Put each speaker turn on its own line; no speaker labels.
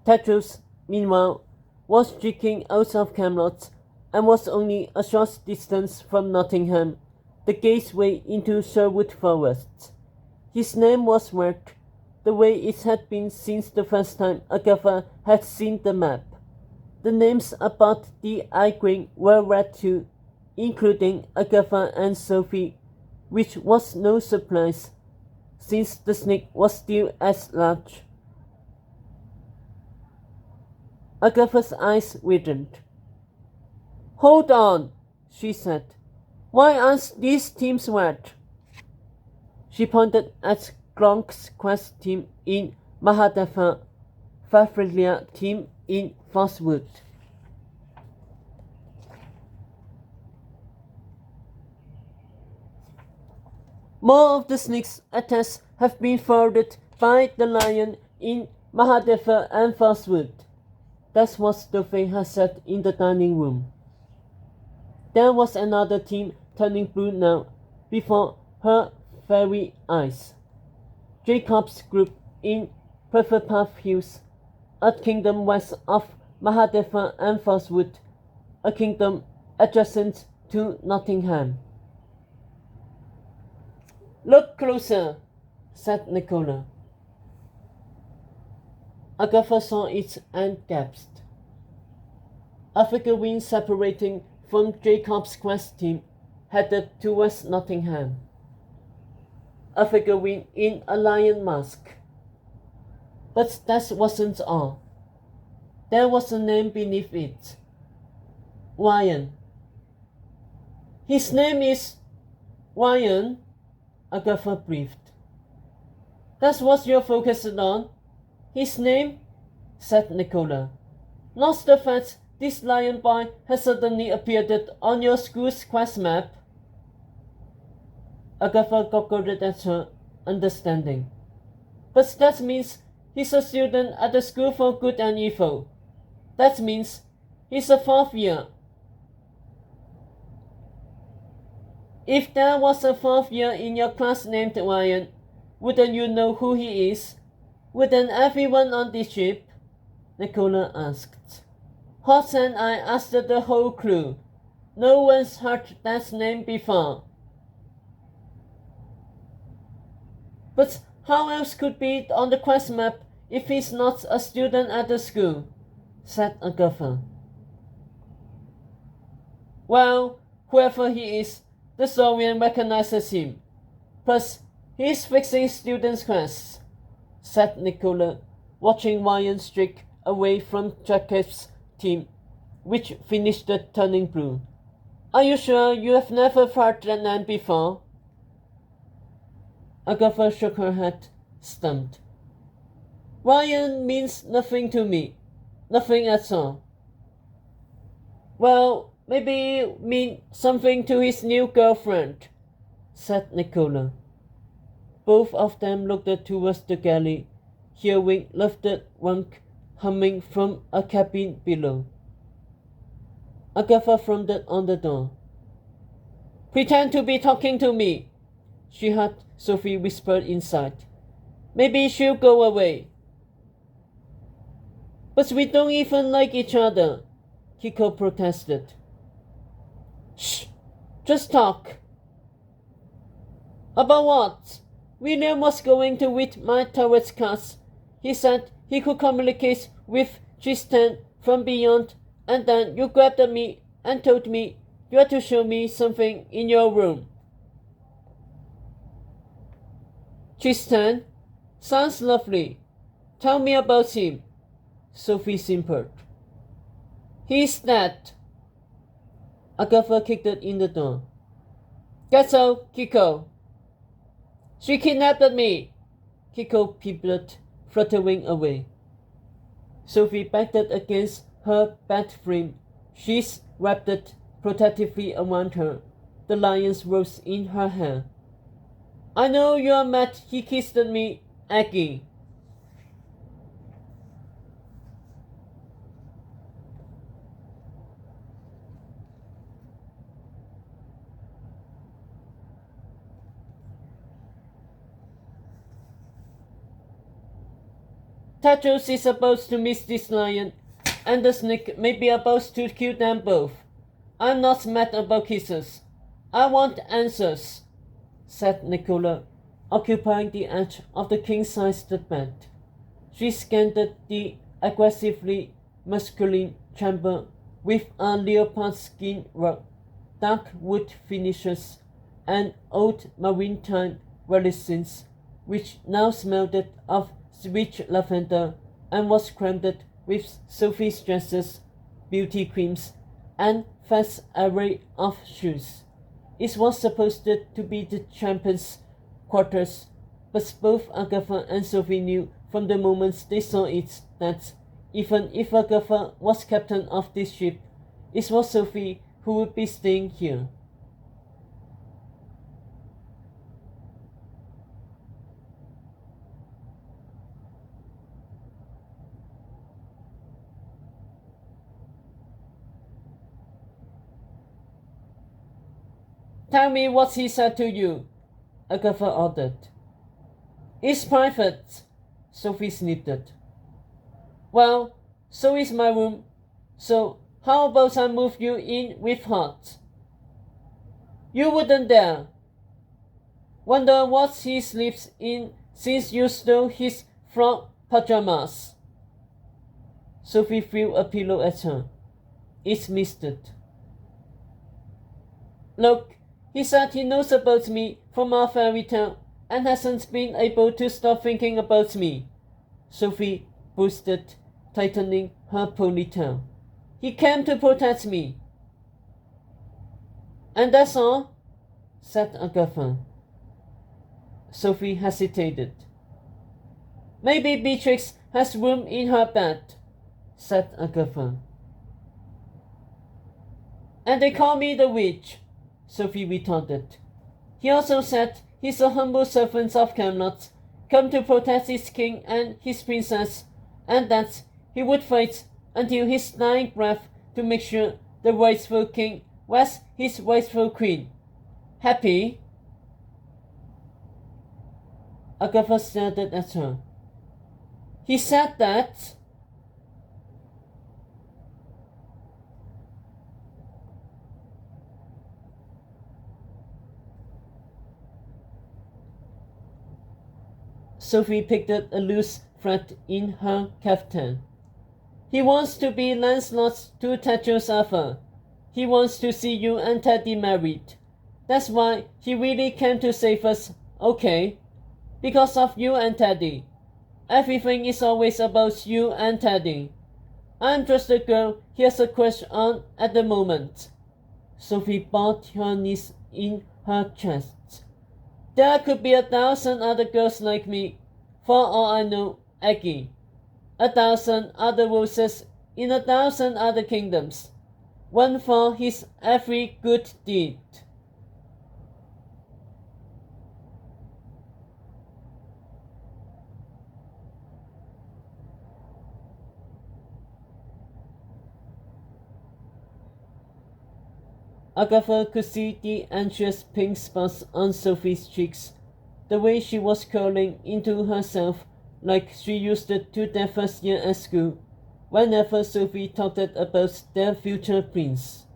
Tetros, meanwhile, was streaking out of Camelot and was only a short distance from Nottingham, the gateway into Sherwood Forest. His name was marked the way it had been since the first time Agatha had seen the map. The names about the Igraine were read too, including Agatha and Sophie, which was no surprise, since the snake was still as large. Agatha's eyes widened. "Hold on," she said. "Why aren't these teams red?" She pointed at Gronk's quest team in Mahadeva, Fafrelia team in Frostwood. More of the snake's attacks have been forwarded by the lion in Mahadeva and Frostwood. That's what Sophie had said in the dining room. There was another team turning blue now, before her very eyes. Jacob's group in Purflepath Hills, a kingdom west of Mahadeva and Frostwood, a kingdom adjacent to Nottingham. "Look closer," said Nicola. Agatha saw it and gasped. A figurine separating from Jacob's quest team headed towards Nottingham. A figurine in a lion mask. But that wasn't all. There was a name beneath it. Ryan. "His name is Ryan," Agatha breathed. "That's what you're focused on? His name?" said Nicola. "Not the fact this lion boy has suddenly appeared on your school's quest map?" Agatha goggled at her, understanding. "But that means he's a student at the School for Good and Evil. That means he's a fourth year. If there was a fourth year in your class named Ryan, wouldn't you know who he is? Wouldn't everyone on this ship?" Nicola asked. Hot and I asked the whole crew. No one's heard that name before. "But how else could be on the quest map if he's not a student at the school?" said Agatha. "Well, whoever he is, the Saurian recognizes him. Plus, he's fixing students' quests," said Nicola, watching Ryan streak away from Jacob's team, which finished turning blue. "Are you sure you have never heard that name before?" Agatha shook her head, stumped. "Ryan means nothing to me. Nothing at all." "Well, maybe mean something to his new girlfriend," said Nicola. Both of them looked towards the galley, hearing Lufted Wunk humming from a cabin below. Agatha frowned on the door. "Pretend to be talking to me," she heard Sophie whisper inside. "Maybe she'll go away." "But we don't even like each other," Kiko protested. "Shh! Just talk." "About what?" "William was going to read my tarot cards. He said he could communicate with Tristan from beyond, and then you grabbed me and told me you had to show me something in your room." "Tristan? Sounds lovely. Tell me about him," Sophie simpered. "He's dead." Agatha kicked in the door. "Get out, Kiko." "She kidnapped me," Kiko piped, fluttering away. Sophie backed against her bed frame, sheets wrapped protectively around her, the lion's rose in her hair. "I know you're mad he kissed me, Aggie." Tetros is about to miss this lion, and the snake may be about to kill them both. I'm not mad about kisses. I want answers, said Nicola, occupying the edge of the king-sized bed. She scanned the aggressively masculine chamber with a leopard skin rug, dark wood finishes, and old maritime relicence, which now smelled of sweet lavender and was crammed with Sophie's dresses, beauty creams, and vast array of shoes. It was supposed to be the champion's quarters, but both Agatha and Sophie knew from the moment they saw it that, even if Agatha was captain of this ship, it was Sophie who would be staying here. Tell me what he said to you, Agatha ordered. It's private, Sophie sniffed. Well, so is my room, so how about I move you in with Hot? You wouldn't dare. Wonder what he sleeps in since you stole his frog pajamas. Sophie threw a pillow at her. It's misted. Look, he said he knows about me from our fairy tale and hasn't been able to stop thinking about me. Sophie boasted, tightening her ponytail. He came to protect me. And that's all? Said Agatha. Sophie hesitated. Maybe Beatrix has room in her bed, said Agatha. And they call me the witch, Sophie retorted. He also said he's a humble servant of Camelot, come to protect his king and his princess, and that he would fight until his dying breath to make sure the rightful king was his rightful queen. Happy? Agatha stared at her. He said that? Sophie picked up a loose thread in her caftan. He wants to be Lancelot's to Tetros Arthur. He wants to see you and Teddy married. That's why he really came to save us, okay? Because of you and Teddy. Everything is always about you and Teddy. I'm just the girl he has a crush on at the moment. Sophie bowed her knees in her chest. There could be 1,000 other girls like me, for all I know, Aggie. 1,000 other roses in 1,000 other kingdoms, one for his every good deed. Agatha could see the anxious pink spots on Sophie's cheeks, the way she was curling into herself like she used to their first year at school, whenever Sophie talked about their future prince.